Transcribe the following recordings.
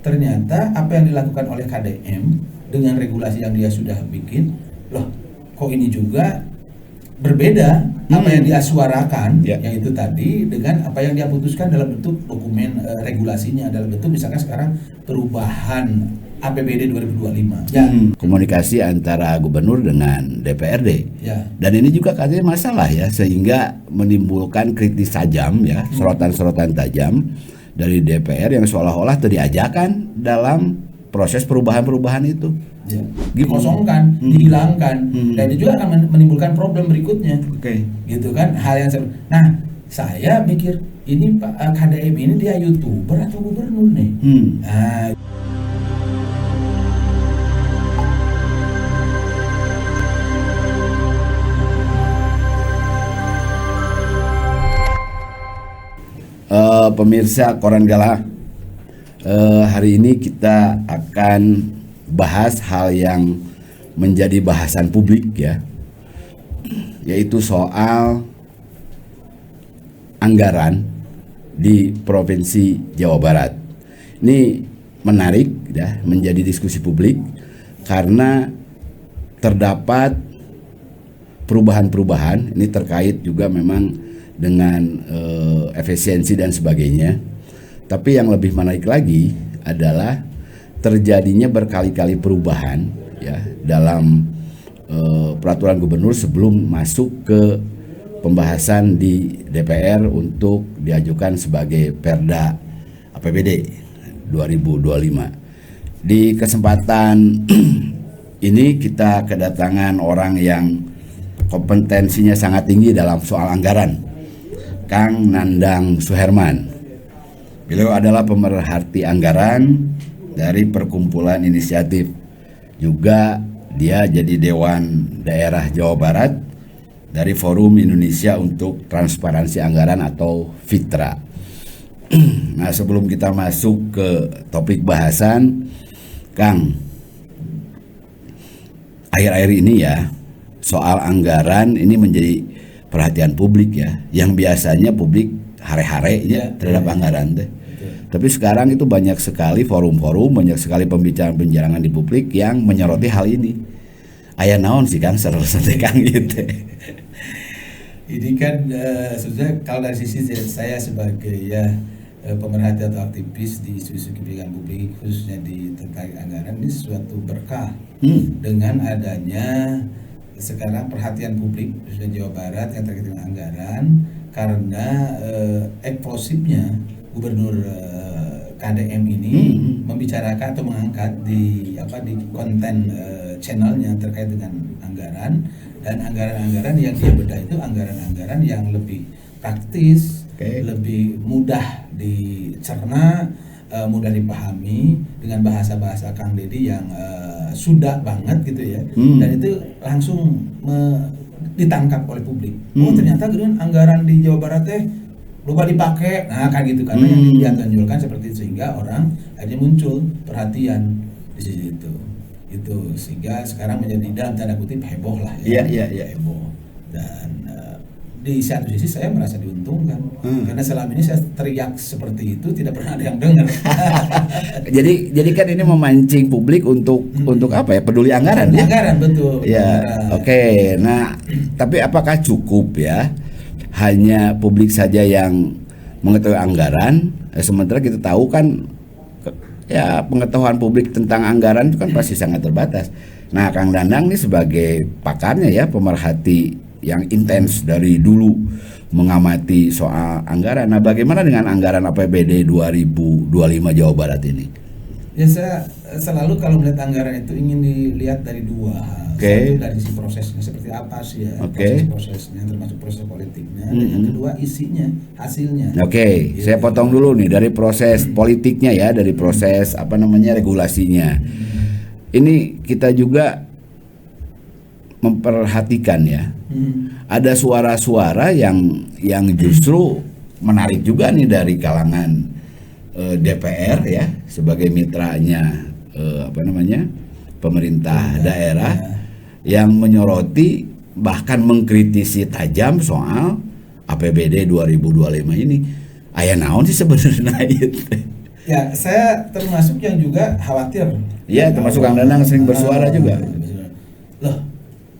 ternyata apa yang dilakukan oleh KDM dengan regulasi yang dia sudah bikin, loh kok ini juga berbeda apa yang dia suarakan, yang itu tadi dengan apa yang dia putuskan dalam bentuk dokumen regulasinya, dalam bentuk misalkan sekarang perubahan APBD 2025. Ya. Komunikasi antara gubernur dengan DPRD. Ya. Dan ini juga katanya masalah ya, sehingga menimbulkan kritis tajam ya, sorotan-sorotan tajam dari DPR yang seolah-olah diajakan dalam proses perubahan-perubahan itu. Ya. Dikosongkan, dihilangkan, dan itu juga akan menimbulkan problem berikutnya. Gitu kan, hal yang nah, saya mikir ini Pak KDM ini dia YouTuber atau gubernur nih? Nah, pemirsa Koran Gala, hari ini kita akan bahas hal yang menjadi bahasan publik ya, yaitu soal anggaran di Provinsi Jawa Barat. Ini menarik ya, menjadi diskusi publik karena terdapat perubahan-perubahan. Ini terkait juga memang dengan efisiensi dan sebagainya. Tapi yang lebih menarik lagi adalah terjadinya berkali-kali perubahan ya dalam peraturan gubernur sebelum masuk ke pembahasan di DPR untuk diajukan sebagai Perda APBD 2025. Di kesempatan ini kita kedatangan orang yang kompetensinya sangat tinggi dalam soal anggaran, Kang Nandang Suherman. Beliau adalah pemerhati anggaran dari Perkumpulan Inisiatif. Juga dia jadi Dewan Daerah Jawa Barat dari Forum Indonesia untuk Transparansi Anggaran atau FITRA. Nah, sebelum kita masuk ke topik bahasan, Kang, akhir-akhir ini ya soal anggaran ini menjadi perhatian publik ya, yang biasanya publik hare-hare ya terhadap anggaran teh. Tapi sekarang itu banyak sekali forum-forum, banyak sekali pembicaraan-pembicaraan di publik yang menyoroti hal ini. Aya naon sih Kang serasa Kang gitu. Ini kan sebenarnya kalau dari sisi saya sebagai pemerhati atau aktivis di isu-isu kebijakan publik khususnya di terkait anggaran, ini suatu berkah dengan adanya sekarang perhatian publik khususnya Jawa Barat yang terkait dengan anggaran, karena eksplosifnya Gubernur KDM ini membicarakan atau mengangkat di konten channelnya terkait dengan anggaran, dan anggaran-anggaran yang dia bedah itu anggaran-anggaran yang lebih praktis, lebih mudah dicerna, mudah dipahami dengan bahasa-bahasa Kang Deddy yang sudah banget gitu ya, dan itu langsung ditangkap oleh publik. Oh ternyata anggaran di Jawa Barat lupa dipakai, nah kan gitu, karena yang dia tonjolkan seperti itu, sehingga orang akhirnya muncul perhatian di situ. Itu sehingga sekarang menjadi dalam tanda kutip heboh lah ya. Iya. Heboh. Dan di satu sisi saya merasa diuntungkan karena selama ini saya teriak seperti itu tidak pernah ada yang dengar. jadi kan ini memancing publik untuk apa ya, peduli anggaran ya. Anggaran betul. Ya, oke. Nah, tapi apakah cukup ya hanya publik saja yang mengetahui anggaran, sementara kita tahu kan ya pengetahuan publik tentang anggaran itu kan pasti sangat terbatas. Nah, Kang Nandang ini sebagai pakarnya ya, pemerhati yang intens dari dulu mengamati soal anggaran. Nah, bagaimana dengan anggaran APBD 2025 Jawa Barat ini? Ya, saya selalu kalau melihat anggaran itu ingin dilihat dari dua hal. Satu dari sisi prosesnya seperti apa sih ya, prosesnya termasuk proses politiknya, dan yang kedua isinya, hasilnya. Gitu. Saya potong dulu nih dari proses politiknya ya, dari proses regulasinya. Ini kita juga memperhatikan ya, ada suara-suara yang justru menarik juga nih dari kalangan DPR ya, sebagai mitranya pemerintah daerah yang menyoroti bahkan mengkritisi tajam soal APBD 2025 ini. Aya naon sih sebenarnya itu? Ya, saya termasuk yang juga khawatir. Iya, termasuk Kang Danang sering bersuara juga. Loh,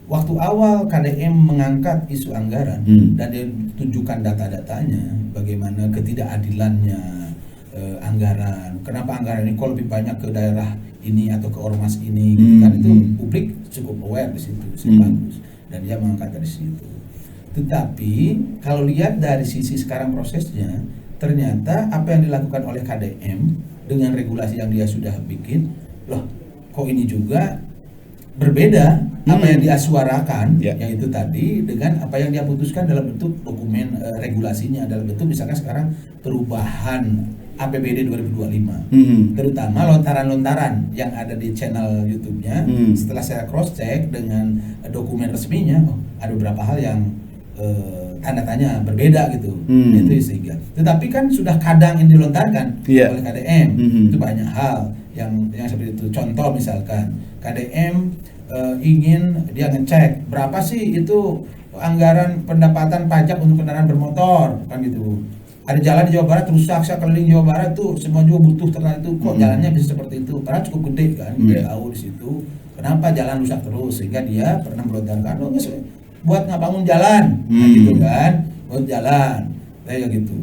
waktu awal KDM mengangkat isu anggaran dan dia tunjukkan data-datanya, bagaimana ketidakadilannya anggaran. Kenapa anggaran ini kok lebih banyak ke daerah ini atau ke ormas ini, gitu kan? Itu publik cukup aware di situ, bagus. Dan dia mengangkat dari situ. Tetapi kalau lihat dari sisi sekarang prosesnya, ternyata apa yang dilakukan oleh KDM dengan regulasi yang dia sudah bikin, loh kok ini juga berbeda apa yang dia suarakan, yaitu tadi dengan apa yang dia putuskan dalam bentuk dokumen regulasinya, dalam bentuk misalkan sekarang perubahan APBD 2025, terutama lontaran-lontaran yang ada di channel YouTube-nya. Setelah saya cross check dengan dokumen resminya, ada beberapa hal yang tanda tanya berbeda gitu, itu sehingga. Tetapi kan sudah kadang yang dilontarkan oleh KDM, itu banyak hal yang seperti itu. Contoh misalkan KDM ingin dia ngecek berapa sih itu anggaran pendapatan pajak untuk kendaraan bermotor, kan gitu. Ada jalan di Jawa Barat rusak, saya keliling Jawa Barat tuh semua juga butuh ternyata itu, kok jalannya bisa seperti itu, karena cukup gede kan, tahu di situ kenapa jalan rusak terus, sehingga dia pernah melontarkan buat nggak bangun jalan, nah, gitu kan, buat jalan, kayak gitu.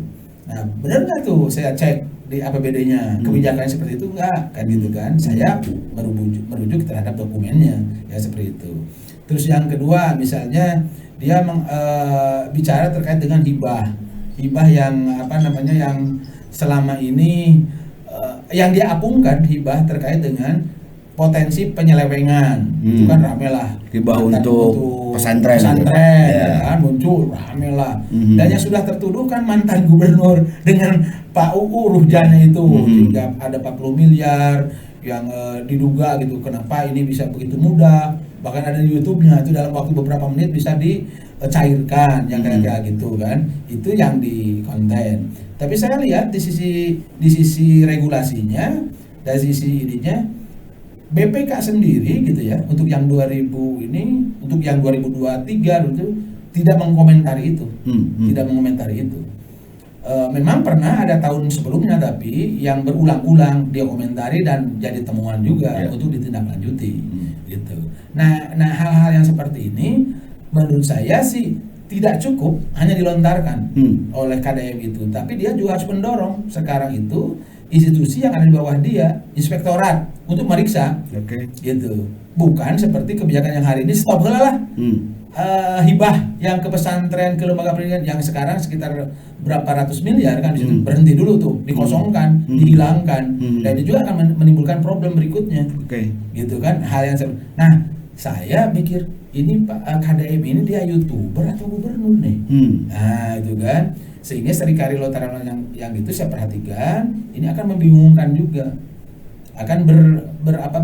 Nah benar nggak tuh saya cek di APBD-nya kebijakannya seperti itu nggak, kan gitu kan? Saya merujuk terhadap dokumennya, ya seperti itu. Terus yang kedua misalnya dia bicara terkait dengan hibah yang yang selama ini yang dia apungkan, hibah terkait dengan potensi penyelewengan, itu kan rame lah. Hibah untuk pesantren ya kan, muncul rame lah. Dan yang sudah tertuduh kan mantan gubernur dengan Pak UU Ruhjana itu, hingga ada 40 miliar yang diduga gitu, kenapa ini bisa begitu mudah, bahkan ada di YouTube-nya itu dalam waktu beberapa menit bisa dicairkan, yang kayak gitu kan, itu yang di konten. Tapi saya lihat di sisi regulasinya, dari sisi ininya BPK sendiri gitu ya, untuk yang 2000 ini, untuk yang 2023 itu tidak mengomentari itu, tidak mengomentari itu. Memang pernah ada tahun sebelumnya, tapi yang berulang-ulang dia komentari dan jadi temuan juga untuk ditindaklanjuti, gitu. Nah hal-hal yang seperti ini menurut saya sih tidak cukup hanya dilontarkan oleh KDM itu, tapi dia juga harus mendorong sekarang itu institusi yang ada di bawah dia, inspektorat, untuk meriksa, gitu. Bukan seperti kebijakan yang hari ini stop lah, hibah yang ke pesantren, ke lembaga pendidikan yang sekarang sekitar berapa ratus miliar kan, di situ berhenti dulu tuh, dikosongkan, dihilangkan, dan itu juga akan menimbulkan problem berikutnya, gitu kan, hal yang nah saya mikir ini Pak KDM ini dia YouTuber atau gubernur nih, nah itu kan. Sehingga seringkali lontaran yang itu saya perhatikan ini akan membingungkan juga, akan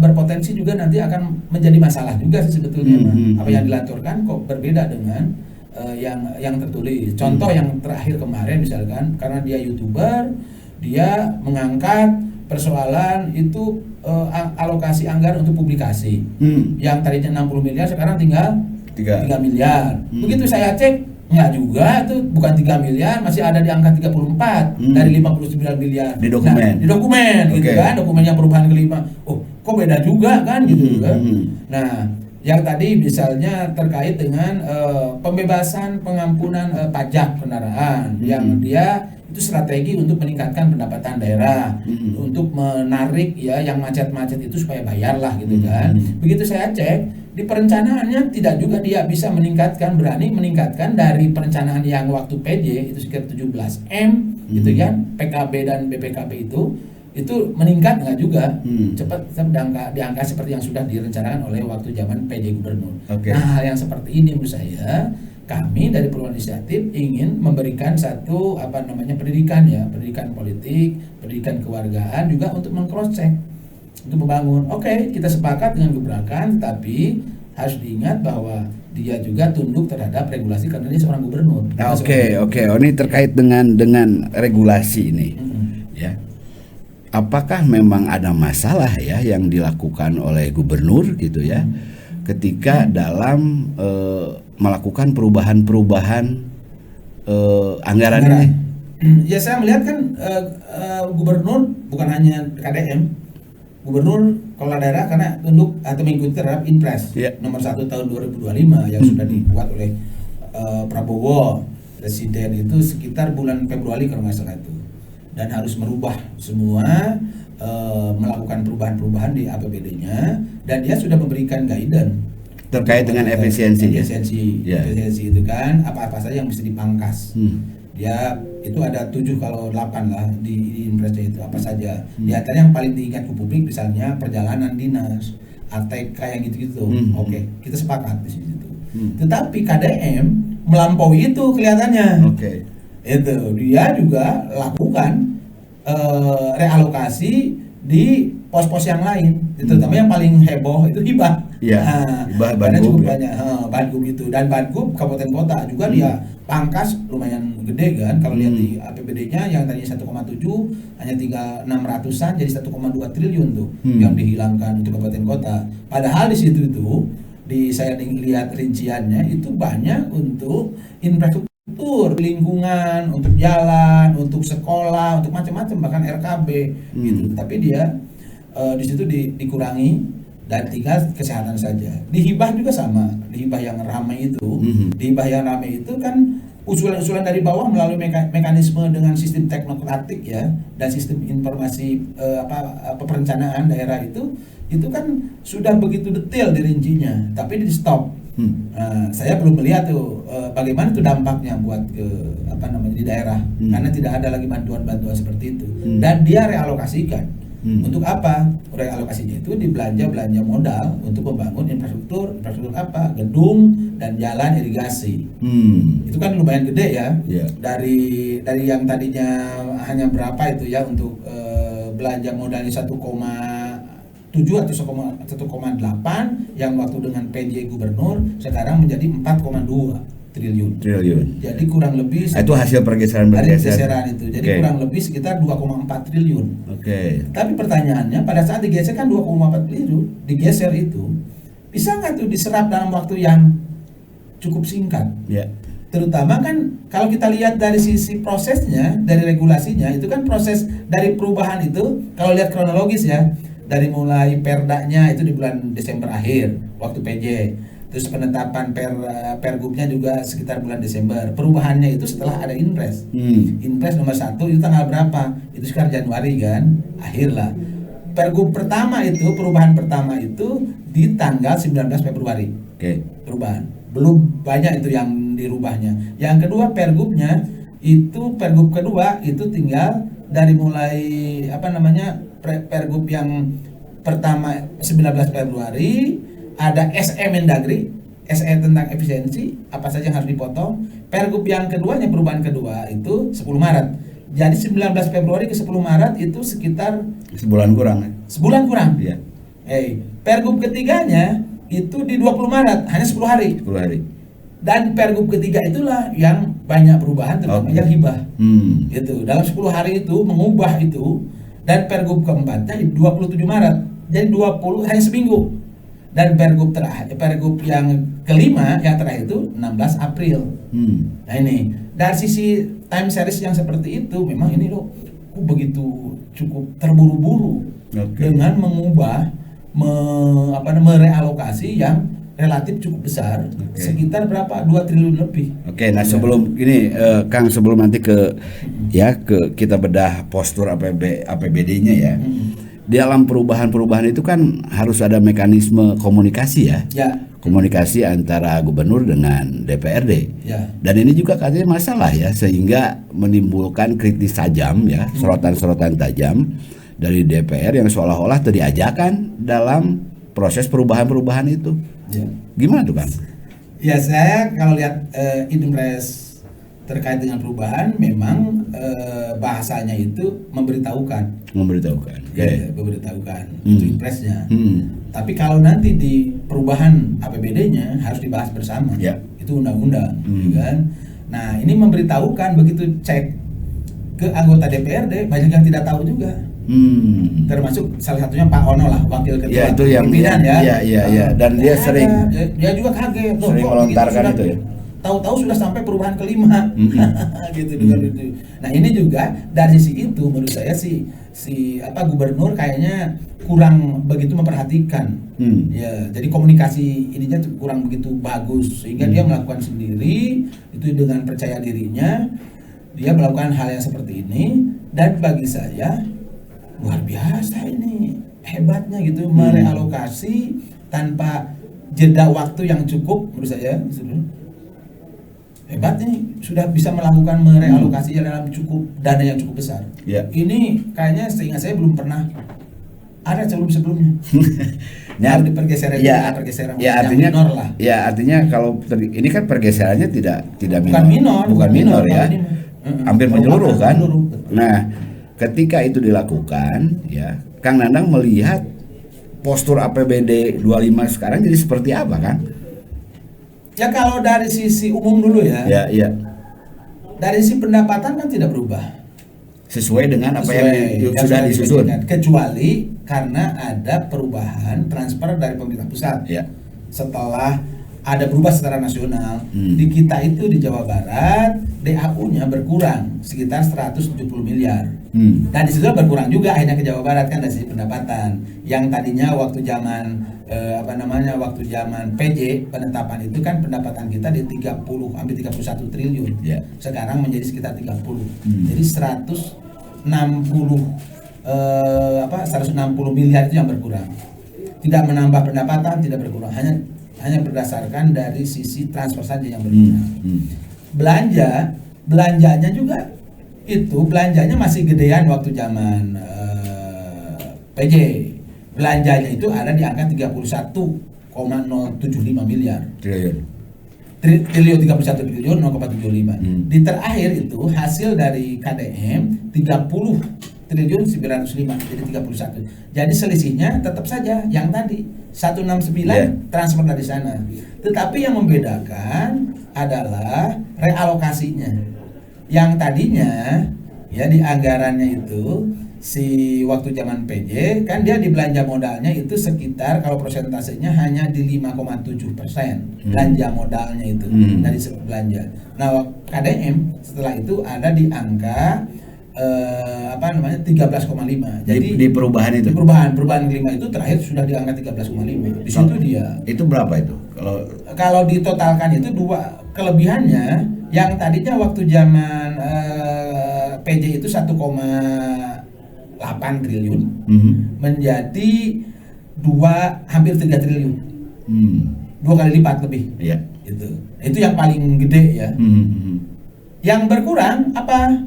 berpotensi juga nanti akan menjadi masalah juga sih sebetulnya. Apa yang dilanturkan kok berbeda dengan yang tertulis. Contoh yang terakhir kemarin misalkan, karena dia YouTuber, dia mengangkat persoalan itu alokasi anggaran untuk publikasi yang tadinya 60 miliar sekarang tinggal 3 miliar. Begitu saya cek, enggak juga, itu bukan 3 miliar, masih ada di angka 34 dari 59 miliar di dokumen. Nah, di dokumen gitu kan, dokumennya perubahan kelima. Oh, kok beda juga kan gitu kan. Nah, yang tadi misalnya terkait dengan pembebasan pengampunan pajak kendaraan yang dia itu strategi untuk meningkatkan pendapatan daerah, untuk menarik ya yang macet-macet itu supaya bayar lah gitu kan. Begitu saya cek di perencanaannya tidak juga dia bisa berani meningkatkan dari perencanaan yang waktu PJ itu sekitar 17M gitu kan, PKB dan BPKB itu meningkat nggak juga, cepat di angka seperti yang sudah direncanakan oleh waktu zaman PJ gubernur. Nah hal yang seperti ini menurut saya, kami dari Perubahan Inisiatif ingin memberikan satu pendidikan politik, pendidikan kewargaan juga untuk meng-cross check, untuk membangun. Kita sepakat dengan gebrakan, tapi harus diingat bahwa dia juga tunduk terhadap regulasi karena dia seorang gubernur. Ini terkait dengan regulasi ini, ya. Apakah memang ada masalah ya yang dilakukan oleh gubernur gitu ya, ketika dalam melakukan perubahan anggaran ini? Ya saya melihat kan gubernur bukan hanya KDM, gubernur kepala daerah karena tunduk atau mengikuti terhadap Inpres nomor 1 tahun 2025 yang sudah dibuat oleh Prabowo Presiden itu sekitar bulan Februari kalau nggak salah itu, dan harus merubah semua, melakukan perubahan-perubahan di APBD-nya, dan dia sudah memberikan guidance terkait dengan efisiensi itu kan apa-apa saja yang mesti dipangkas. Ya itu ada 7 kalau 8 lah di Inpresnya itu apa saja. Di antara yang paling diingat ke publik misalnya perjalanan dinas, ATK yang gitu-gitu. Oke, kita sepakat di situ. Tetapi KDM melampaui itu kelihatannya. Itu dia juga lakukan realokasi di pos-pos yang lain. Itu terutama yang paling heboh itu hibah. Karena cukup banyak Bandung itu, dan Bandung kabupaten kota juga dia pangkas lumayan gede kan kalau lihat di APBD-nya yang tadinya 1,7 hanya tinggal 600-an jadi 1,2 triliun tuh yang dihilangkan untuk kabupaten kota. Padahal di situ itu saya lihat rinciannya itu banyak untuk infrastruktur lingkungan, untuk jalan, untuk sekolah, untuk macam-macam, bahkan RKB gitu. Tapi dia di situ dikurangi dan tinggal kesehatan saja. Di hibah juga sama, di hibah yang ramai itu, di hibah yang ramai itu kan usulan-usulan dari bawah melalui mekanisme dengan sistem teknokratik ya, dan sistem informasi perencanaan daerah itu kan sudah begitu detail di rincinya, tapi di stop. Saya belum melihat tuh bagaimana itu dampaknya buat di daerah, karena tidak ada lagi bantuan-bantuan seperti itu, dan dia realokasikan. Untuk apa? Realokasinya itu belanja modal untuk membangun infrastruktur apa? Gedung dan jalan irigasi. Itu kan lumayan gede ya. Dari yang tadinya hanya berapa itu ya untuk belanja modalnya 1,7 atau 1,8 yang waktu dengan PJ gubernur sekarang menjadi 4,2 triliun. Jadi kurang lebih itu hasil pergeseran itu. Jadi kurang lebih sekitar 2,4 triliun. Tapi pertanyaannya pada saat digeser kan 2,4 triliun digeser itu bisa nggak tuh diserap dalam waktu yang cukup singkat? Terutama kan kalau kita lihat dari sisi prosesnya, dari regulasinya itu kan proses dari perubahan itu kalau lihat kronologis ya, dari mulai perdanya itu di bulan Desember akhir waktu PJ. Terus penetapan pergubnya juga sekitar bulan Desember. Perubahannya itu setelah ada Inpres. Inpres nomor 1 itu tanggal berapa? Itu sekitar Januari kan, akhir lah. Pergub pertama itu, perubahan pertama itu di tanggal 19 Februari. Perubahan. Belum banyak itu yang dirubahnya. Yang kedua pergubnya itu, pergub kedua itu tinggal dari mulai pergub yang pertama 19 Februari ada SE Mendagri, SE tentang efisiensi, apa saja yang harus dipotong. Pergub yang keduanya, perubahan kedua itu 10 Maret. Jadi 19 Februari ke 10 Maret itu sekitar sebulan kurang. Sebulan kurang. Pergub ketiganya itu di 20 Maret, hanya 10 hari. Dan pergub ketiga itulah yang banyak perubahan terutama yang hibah. Itu dalam 10 hari itu mengubah itu, dan pergub keempatnya 27 Maret. Jadi 20 hanya seminggu. Dan pergub yang kelima yang terakhir itu 16 April. Nah ini dari sisi time series yang seperti itu memang ini loh begitu cukup terburu-buru dengan mengubah merealokasi yang relatif cukup besar, sekitar berapa 2 triliun lebih. Nah sebelum ini Kang, sebelum nanti ke kita bedah postur APBD-nya ya. Dalam perubahan-perubahan itu kan harus ada mekanisme komunikasi ya. Komunikasi antara gubernur dengan DPRD. Dan ini juga katanya masalah ya, sehingga menimbulkan kritis tajam ya, sorotan-sorotan tajam dari DPR yang seolah-olah diajakan dalam proses perubahan-perubahan itu. Gimana tuh Bang? Ya saya kalau lihat Inpres terkait dengan perubahan memang bahasanya itu memberitahukan itu Inpresnya. Tapi kalau nanti di perubahan APBD-nya harus dibahas bersama, itu undang-undang, kan? Nah ini memberitahukan, begitu cek ke anggota DPRD banyak yang tidak tahu juga. Termasuk salah satunya Pak Ono lah, wakil ketua itu yang pimpinan dan dia juga kaget sering melontarkan itu ya. tahu-tahu sudah sampai perubahan kelima. Gitu dengan itu. Nah, ini juga dari sisi itu menurut saya si gubernur kayaknya kurang begitu memperhatikan. Ya, jadi komunikasi ininya tuh kurang begitu bagus sehingga dia melakukan sendiri itu dengan percaya dirinya. Dia melakukan hal yang seperti ini dan bagi saya luar biasa ini, hebatnya gitu merealokasi tanpa jeda waktu yang cukup menurut saya. Hebat nih, sudah bisa melakukan merealokasi dalam cukup dana yang cukup besar. Ini kayaknya seingat saya belum pernah ada sebelumnya. Nah, di pergeseran artinya minor lah. Ya, artinya kalau ini kan pergeserannya tidak bukan minor ya. Hampir menyeluruh kan. Betul. Nah, ketika itu dilakukan ya, Kang Nandang melihat postur APBD 25 sekarang jadi seperti apa, Kang? Ya kalau dari sisi umum dulu ya. Ya. Dari sisi pendapatan kan tidak berubah. Sesuai dengan apa yang sudah disusun. Kecuali karena ada perubahan transfer dari pemerintah pusat. Ya. Setelah ada berubah secara nasional, di kita itu di Jawa Barat DAU-nya berkurang sekitar 170 miliar. Dan di situ berkurang juga akhirnya ke Jawa Barat kan dari sisi pendapatan. Yang tadinya waktu zaman waktu zaman PJ penetapan itu kan pendapatan kita di hampir 31 triliun. Sekarang menjadi sekitar 30. Jadi 160 miliar itu yang berkurang. Tidak menambah pendapatan, tidak berkurang, hanya berdasarkan dari sisi transfer saja yang berkurang. Belanjanya juga itu belanjanya masih gedean waktu zaman PJ. Belanjanya itu ada di angka 31,075 miliar. Triliun 31 triliun 0,75. Di terakhir itu hasil dari KDM 30 triliun 905 jadi 31. Jadi selisihnya tetap saja yang tadi 169 transfer dari sana. Tetapi yang membedakan adalah realokasinya. Yang tadinya ya di anggarannya itu si waktu zaman PJ kan dia di belanja modalnya itu sekitar kalau persentasenya hanya di 5,7% belanja modalnya itu dari belanja. Nah KDM setelah itu ada di angka 13,5. Jadi di perubahan itu. Perubahan kelima itu terakhir sudah di angka 13,5. Di situ dia. Itu berapa itu? Kalau ditotalkan itu dua kelebihannya yang tadinya waktu zaman PJ itu 1,8 triliun menjadi hampir 3 triliun. 2 kali lipat lebih. Iya. Itu yang paling gede ya. Yang berkurang apa?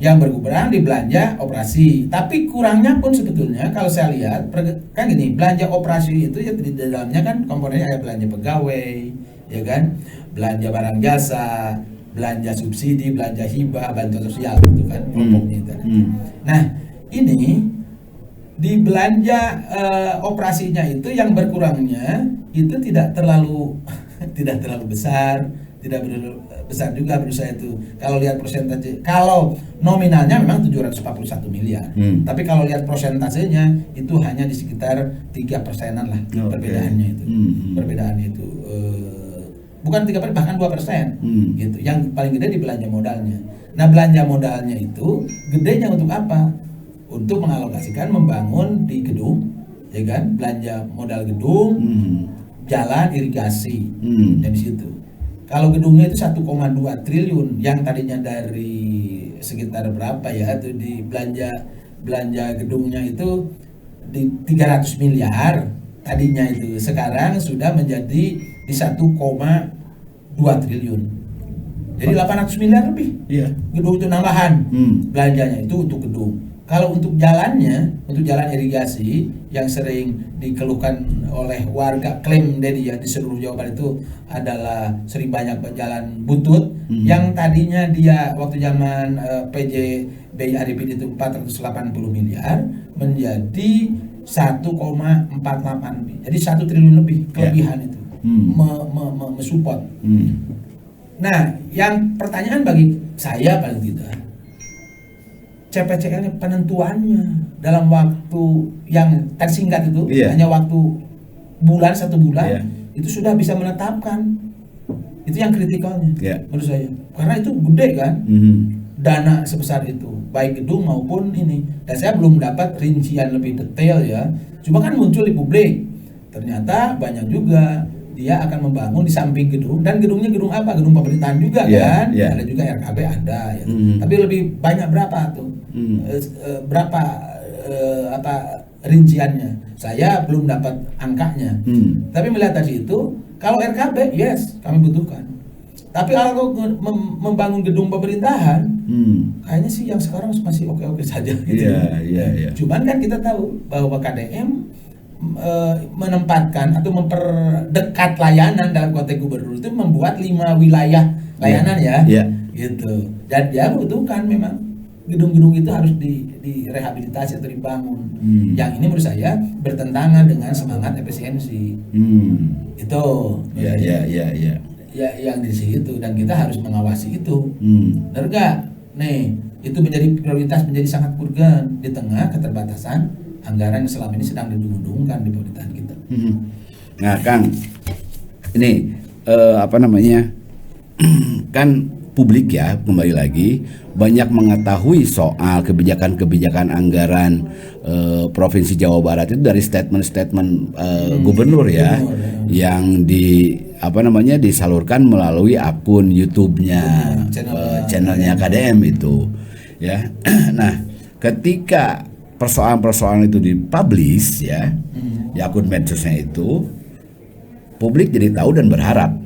Yang berkurang di belanja operasi, tapi kurangnya pun sebetulnya kalau saya lihat kan gini, belanja operasi itu ya di dalamnya kan komponennya ada belanja pegawai, ya kan, belanja barang jasa, belanja subsidi, belanja hibah, bantuan sosial gitu kan kelompoknya itu. Nah ini di belanja operasinya itu yang berkurangnya itu tidak terlalu besar. Tidak besar juga menurut saya itu. Kalau lihat persentase, kalau nominalnya memang 741 miliar. Tapi kalau lihat persentasenya itu hanya di sekitar 3%-an lah perbedaannya itu. Perbedaannya itu bukan 3%, bahkan 2%. Gitu. Yang paling gede di belanja modalnya. Nah, belanja modalnya itu gedenya untuk apa? Untuk mengalokasikan membangun di gedung, ya kan? Belanja modal gedung, jalan, irigasi. Dan di situ. Kalau gedungnya itu 1,2 triliun yang tadinya dari sekitar berapa ya itu di belanja gedungnya itu di 300 miliar tadinya itu, sekarang sudah menjadi di 1,2 triliun. Jadi 800 miliar lebih. Gedung itu nambahan. Belanjanya itu untuk gedung. Kalau untuk jalannya, untuk jalan irigasi yang sering dikeluhkan oleh warga, klaim dari ya di seluruh Jawa Barat itu adalah sering banyak jalan butut yang tadinya dia waktu zaman PJ BI Arifin itu 480 miliar menjadi 1,48. Jadi 1 triliun lebih kelebihan itu mensupport. Nah, yang pertanyaan bagi saya paling tidak CPCL-nya penentuannya dalam waktu yang tersingkat itu hanya waktu 1 bulan itu sudah bisa menetapkan Itu yang kritikalnya Ya. menurut saya. Karena itu gede kan, dana sebesar itu, baik gedung maupun ini. Dan saya belum dapat rincian lebih detail ya. Cuma kan muncul di publik. Ternyata banyak juga dia akan membangun di samping gedung, dan gedungnya gedung apa? Gedung pemerintahan juga kan. Ada juga RKB ada ya. Tapi lebih banyak berapa tuh? Berapa apa rinciannya? Saya belum dapat angkanya. Tapi melihat tadi itu, kalau RKB yes kami butuhkan. Tapi kalau membangun gedung pemerintahan, kayaknya sih yang sekarang masih oke-oke saja gitu. Iya. Cuman kan kita tahu bahwa KDM menempatkan atau memperdekat layanan dalam konteks gubernur itu membuat 5 wilayah layanan gitu. Dan dia membutuhkan memang gedung-gedung itu harus direhabilitasi atau dibangun. Yang ini menurut saya bertentangan dengan semangat efisiensi. Itu. Iya. Ya yang di situ, dan kita harus mengawasi itu. Benar nggak? Nih, itu menjadi prioritas, menjadi sangat urgen di tengah keterbatasan anggaran yang selama ini sedang didung-dungkan di pemerintahan kita. Nah, Kang, ini kan publik ya, kembali lagi banyak mengetahui soal kebijakan-kebijakan anggaran Provinsi Jawa Barat itu dari statement-statement gubernur ya, yang disalurkan melalui akun YouTube-nya, channelnya KDM itu ya. Nah, ketika persoalan-persoalan itu dipublish ya, di akun medsosnya itu, publik jadi tahu dan berharap.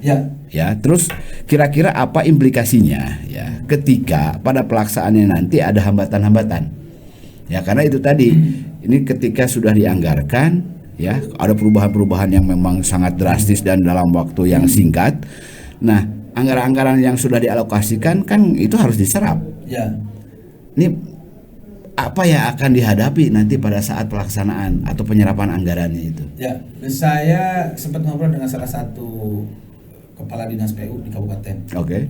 Ya, terus kira-kira apa implikasinya ya ketika pada pelaksanaannya nanti ada hambatan-hambatan. Ya, karena itu tadi, ini ketika sudah dianggarkan ya, ada perubahan-perubahan yang memang sangat drastis dan dalam waktu yang singkat. Nah, anggaran-anggaran yang sudah dialokasikan kan itu harus diserap. Ya. Ini apa yang akan dihadapi nanti pada saat pelaksanaan atau penyerapan anggarannya itu? Ya, saya sempat ngobrol dengan salah satu kepala dinas PU di kabupaten. Oke.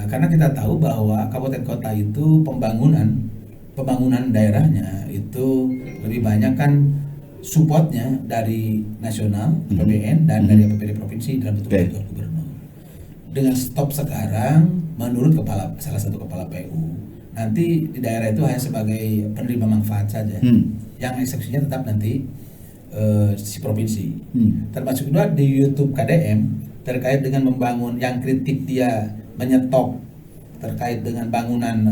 Karena kita tahu bahwa kabupaten kota itu pembangunan daerahnya itu lebih banyak kan supportnya dari nasional APBN dan dari APBD provinsi dalam bentuk bantuan gubernur. Dengan stop sekarang, menurut salah satu kepala PU, nanti di daerah itu hanya sebagai penerima manfaat saja. Yang eksekusinya tetap nanti si provinsi. Termasuk juga di YouTube KDM terkait dengan membangun, yang kritik dia menyetop terkait dengan bangunan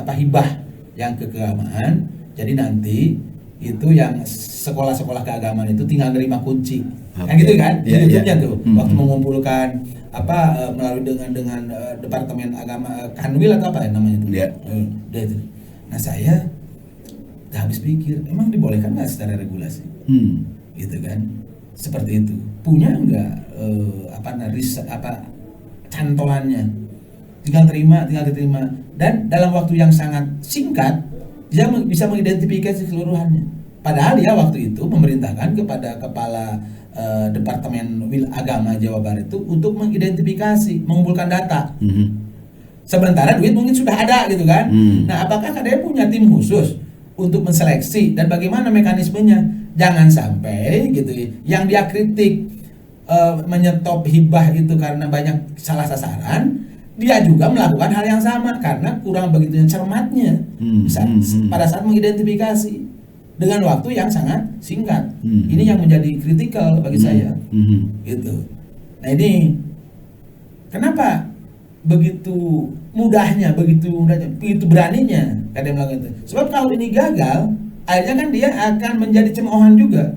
hibah yang keagamaan. Jadi nanti itu yang sekolah-sekolah keagamaan itu tinggal nerima kunci. Kan gitu kan? Di YouTube-nya tuh waktu mengumpulkan melalui dengan Departemen Agama Kanwil atau apa ya namanya itu. Itu. Nah, saya habis pikir, emang dibolehkan nggak secara regulasi? Gitu kan? Seperti itu. Punya nggak cantolannya? Tinggal diterima. Dan dalam waktu yang sangat singkat dia bisa mengidentifikasi keseluruhannya. Padahal dia waktu itu memerintahkan kepada kepala Departemen Agama Jawa Barat itu untuk mengidentifikasi, mengumpulkan data. Sementara duit mungkin sudah ada gitu kan. Nah, apakah KDM punya tim khusus untuk menseleksi dan bagaimana mekanismenya? Jangan sampai gitu yang dia kritik menyetop hibah itu karena banyak salah sasaran, dia juga melakukan hal yang sama karena kurang begitu cermatnya pada saat mengidentifikasi dengan waktu yang sangat singkat. Ini yang menjadi kritikal bagi saya. Gitu. Nah, ini kenapa begitu mudahnya, begitu beraninya kadang melakukan itu. Sebab kalau ini gagal, akhirnya kan dia akan menjadi cemoohan juga.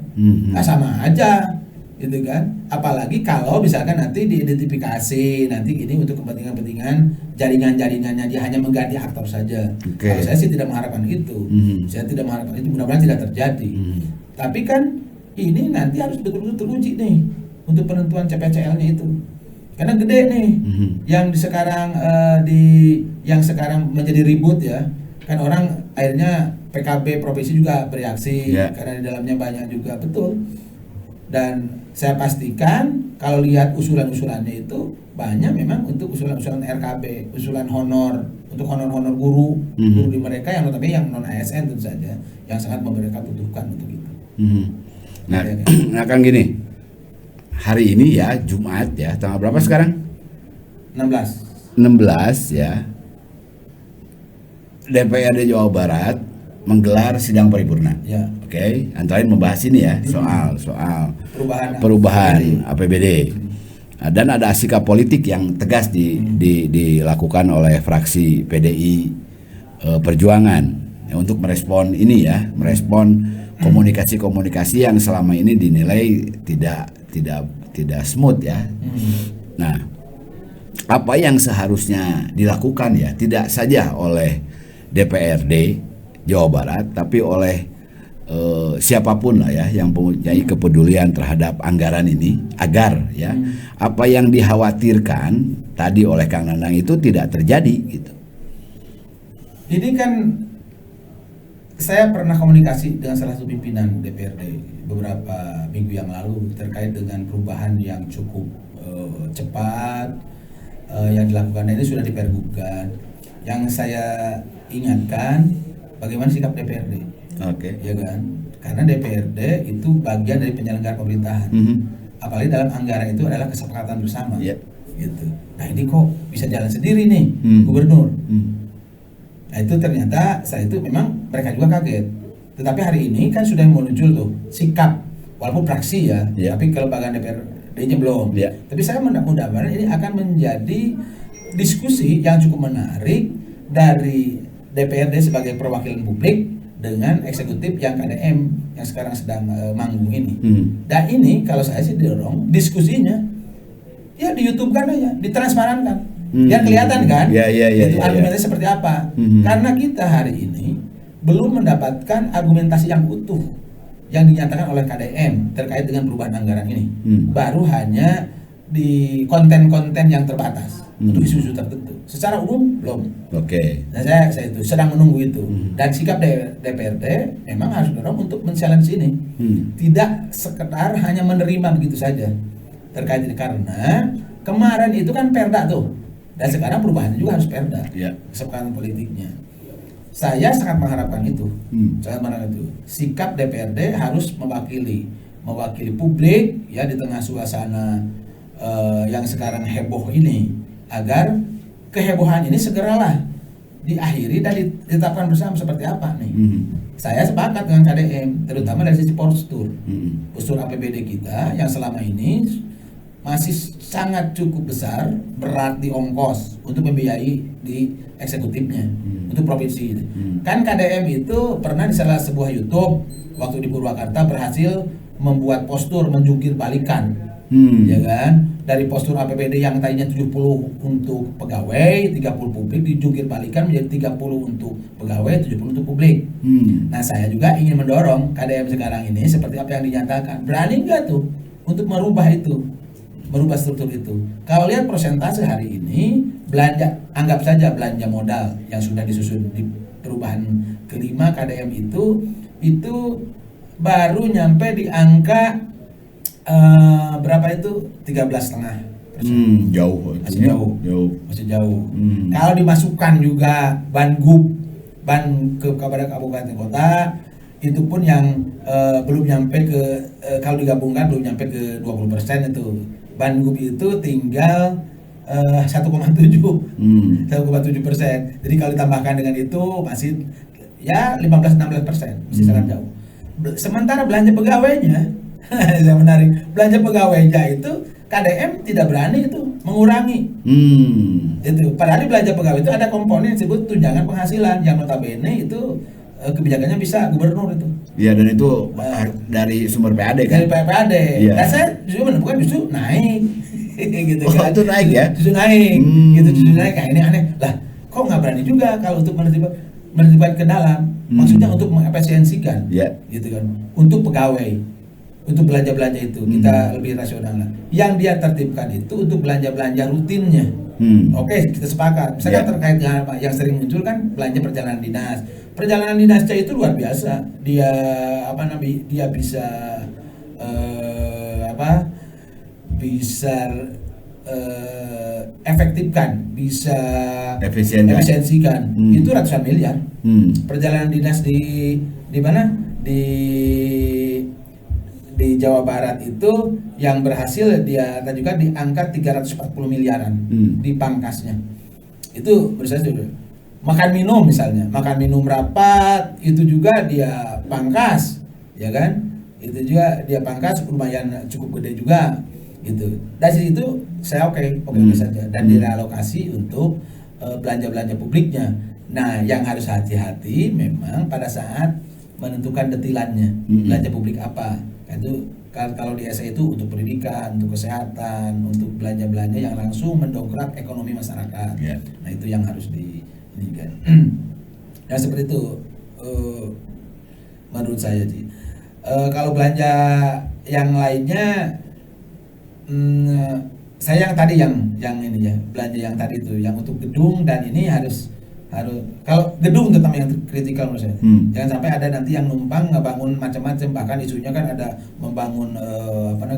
Nah, sama aja gitu kan. Apalagi kalau misalkan nanti diidentifikasi, nanti ini untuk kepentingan-kepentingan jaringan-jaringannya, dia hanya mengganti aktor saja. Kalau saya sih tidak mengharapkan itu. Saya tidak mengharapkan itu, mudah-mudahan tidak terjadi. Tapi kan ini nanti harus betul-betul teruji nih untuk penentuan CPCL-nya itu. Karena gede nih. Yang sekarang yang sekarang menjadi ribut ya. Kan orang akhirnya PKB provinsi juga bereaksi karena di dalamnya banyak juga, betul. Dan saya pastikan kalau lihat usulan-usulannya itu banyak memang untuk usulan-usulan RKB, usulan honor, untuk honor-honor guru di mereka yang notabene yang non ASN tentu saja, yang sangat mereka butuhkan untuk itu. Nah, kan gini, hari ini ya Jumat ya, tanggal berapa sekarang? 16. 16 ya. DPRD Jawa Barat menggelar sidang paripurna. Ya. Oke, antara lain membahas ini ya soal perubahan APBD. Nah, dan ada sikap politik yang tegas dilakukan oleh fraksi PDI Perjuangan ya, untuk merespon ini ya, merespon komunikasi-komunikasi yang selama ini dinilai tidak smooth ya. Nah, apa yang seharusnya dilakukan ya tidak saja oleh DPRD Jawa Barat, tapi oleh siapapun lah ya yang mempunyai kepedulian terhadap anggaran ini, agar ya apa yang dikhawatirkan tadi oleh Kang Nandang itu tidak terjadi gitu. Ini kan saya pernah komunikasi dengan salah satu pimpinan DPRD beberapa minggu yang lalu terkait dengan perubahan yang cukup cepat yang dilakukan. Ini sudah dipergubkan. Yang saya ingatkan bagaimana sikap DPRD. Oke. Ya kan? Karena DPRD itu bagian dari penyelenggara pemerintahan. Apalagi dalam anggaran itu adalah kesepakatan bersama. Gitu. Nah, ini kok bisa jalan sendiri nih, gubernur. Nah, itu ternyata saya itu memang mereka juga kaget. Tetapi hari ini kan sudah muncul tuh sikap, walaupun fraksi ya, tapi kelembagaan DPRD-nya belum. Tapi saya mudah-mudahan ini akan menjadi diskusi yang cukup menarik dari DPRD sebagai perwakilan publik dengan eksekutif yang KDM yang sekarang sedang manggung ini. Dan ini kalau saya sih dorong diskusinya ya di YouTube kan aja, ditransparankan, biar kelihatan kan itu argumentasi seperti apa. Karena kita hari ini belum mendapatkan argumentasi yang utuh yang dinyatakan oleh KDM terkait dengan perubahan anggaran ini. Baru hanya di konten-konten yang terbatas untuk isu-isu tertentu. Secara umum belum. Nah, saya itu sedang menunggu itu. Dan sikap DPRD memang harus dorong untuk men-challenge ini. Tidak sekedar hanya menerima begitu saja terkait ini, karena kemarin itu kan perda tuh. Dan sekarang perubahannya juga harus perda. Kesepakatan politiknya. Saya sangat mengharapkan itu. Sangat mengharapkan itu. Sikap DPRD harus mewakili publik ya di tengah suasana yang sekarang heboh ini, agar kehebohan ini segeralah diakhiri dan ditetapkan bersama seperti apa nih. Saya sepakat dengan KDM, terutama dari sisi postur APBD kita yang selama ini masih sangat cukup besar, berat di ongkos untuk membiayai di eksekutifnya untuk provinsi. Kan KDM itu pernah di salah sebuah YouTube waktu di Purwakarta berhasil membuat postur menjungkir balikan. Ya kan, dari postur APBD yang tadinya 70 untuk pegawai, 30 publik, dijungkir balikan menjadi 30 untuk pegawai, 70 untuk publik. Nah, saya juga ingin mendorong KDM sekarang ini seperti apa yang dinyatakan. Berani nggak tuh untuk merubah struktur itu? Kalau lihat persentase hari ini, belanja, anggap saja belanja modal yang sudah disusun di perubahan kelima KDM itu baru nyampe di angka berapa itu 13,5%. Masih jauh. Kalau dimasukkan juga ban kepada kabupaten kota, itu pun yang belum nyampe ke kalau digabungkan belum nyampe ke 20% itu. Ban gub itu tinggal 1,7%. Jadi kalau ditambahkan dengan itu masih ya 15-16%, masih sangat jauh. Sementara belanja pegawainya saya menarik, belanja pegawainya itu KDM tidak berani itu mengurangi. Itu padahal di belanja pegawai itu ada komponen yang disebut tunjangan penghasilan yang notabene itu kebijakannya bisa gubernur itu. Iya, dan itu dari sumber PAD kan. Dari PAD. Dan saya justru menemukan justru naik. Gitu kan. Itu naik ya? Justru naik. Justru naik. Kayak ini aneh. Lah, kok nggak berani juga kalau untuk menertibkan ke dalam? Maksudnya untuk mengefisiensikan. Gitu kan. Untuk pegawai. Untuk belanja-belanja itu kita lebih rasional lah. Yang dia tertibkan itu untuk belanja-belanja rutinnya. Oke, kita sepakat. Misalkan terkait dengan yang sering muncul kan belanja perjalanan dinas. Perjalanan dinasnya itu luar biasa. Dia dia bisa efektifkan, bisa efisiensikan. Itu ratusan miliar. Perjalanan dinas di mana? Di di Jawa Barat itu yang berhasil dia juga di angka 340 miliaran di pangkasnya. Itu menurut saya sudah. Makan minum misalnya, makan minum rapat itu juga dia pangkas, ya kan? Itu juga dia pangkas lumayan cukup gede juga gitu. Dari situ saya oke saja dan direalokasi untuk belanja-belanja publiknya. Nah, yang harus hati-hati memang pada saat menentukan detilannya belanja publik apa. Itu kalau di SA itu untuk pendidikan, untuk kesehatan, untuk belanja-belanja yang langsung mendongkrak ekonomi masyarakat. Nah, itu yang harus ini kan. Nah, seperti itu menurut saya sih. Kalau belanja yang lainnya, saya yang tadi yang ini ya, belanja yang tadi itu yang untuk gedung dan ini harus kalau gedung terutama yang kritikal menurut saya. Jangan sampai ada nanti yang numpang ngebangun macam-macam, bahkan isunya kan ada membangun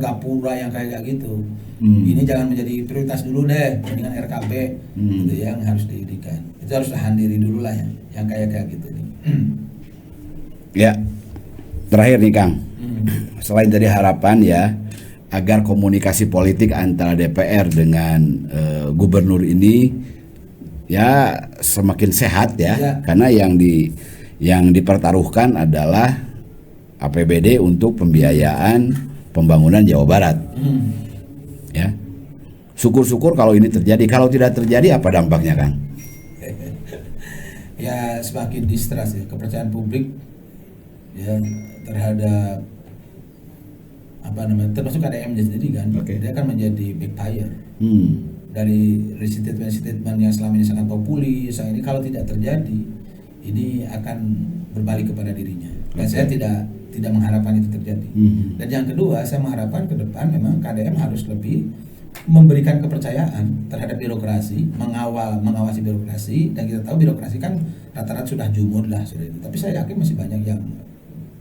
gapura yang kayak gitu. Ini jangan menjadi prioritas dulu deh, mendingan RKB gitu yang harus diirikan. Itu harus tahan diri dulu lah ya, yang kayak gitu nih. Ya, terakhir nih Kang, selain dari harapan ya agar komunikasi politik antara DPR dengan gubernur ini ya semakin sehat ya. Karena yang dipertaruhkan adalah APBD untuk pembiayaan pembangunan Jawa Barat. Ya, syukur-syukur kalau ini terjadi. Kalau tidak terjadi apa dampaknya, Kang? Ya semakin distrust ya, kepercayaan publik ya terhadap termasuk KDM sendiri kan. Dia akan menjadi backfire. Dari statement yang selama ini sangat populis, ini kalau tidak terjadi, ini akan berbalik kepada dirinya. Dan saya tidak mengharapkan itu terjadi. Dan yang kedua, saya mengharapkan ke depan memang KDM harus lebih memberikan kepercayaan terhadap birokrasi, mengawasi birokrasi, dan kita tahu birokrasi kan rata-rata sudah jumud lah sudah itu. Tapi saya yakin masih banyak yang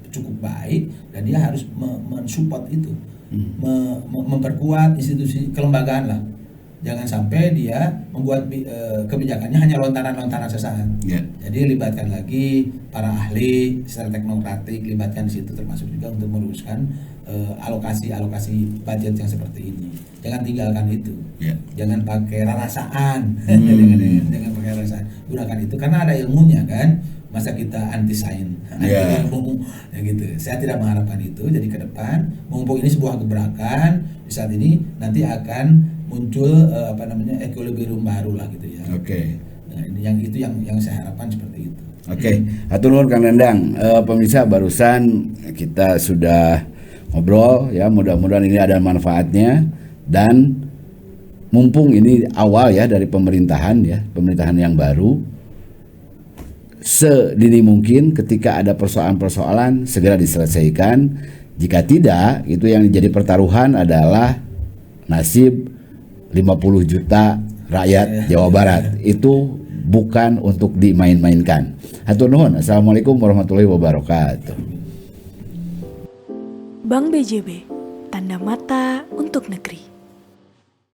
cukup baik dan dia harus mensupport itu, memperkuat institusi kelembagaan lah. Jangan sampai dia membuat kebijakannya hanya lontaran-lontaran sesaat. Jadi libatkan lagi para ahli secara teknokratik, libatkan di situ termasuk juga untuk meluruskan alokasi budget yang seperti ini. Jangan tinggalkan itu. Jangan pakai rarasaan. Jangan pakai rarasaan. Gunakan itu karena ada ilmunya kan. Masa kita anti sains, anti ilmu, ya gitu. Saya tidak mengharapkan itu. Jadi ke depan, mumpung ini sebuah gebrakan, di saat ini nanti akan muncul equilibrium baru lah gitu ya. Nah, ini yang saya harapkan seperti itu. Hatur nuhun Kang Nandang. Pemirsa, barusan kita sudah ngobrol ya, mudah-mudahan ini ada manfaatnya dan mumpung ini awal ya dari pemerintahan yang baru. Sedini mungkin ketika ada persoalan-persoalan segera diselesaikan. Jika tidak, itu yang jadi pertaruhan adalah nasib 50 juta rakyat Jawa Barat. Itu bukan untuk dimain-mainkan. Hatur nuhun. Assalamualaikum warahmatullahi wabarakatuh. Bank BJB, tanda mata untuk negeri.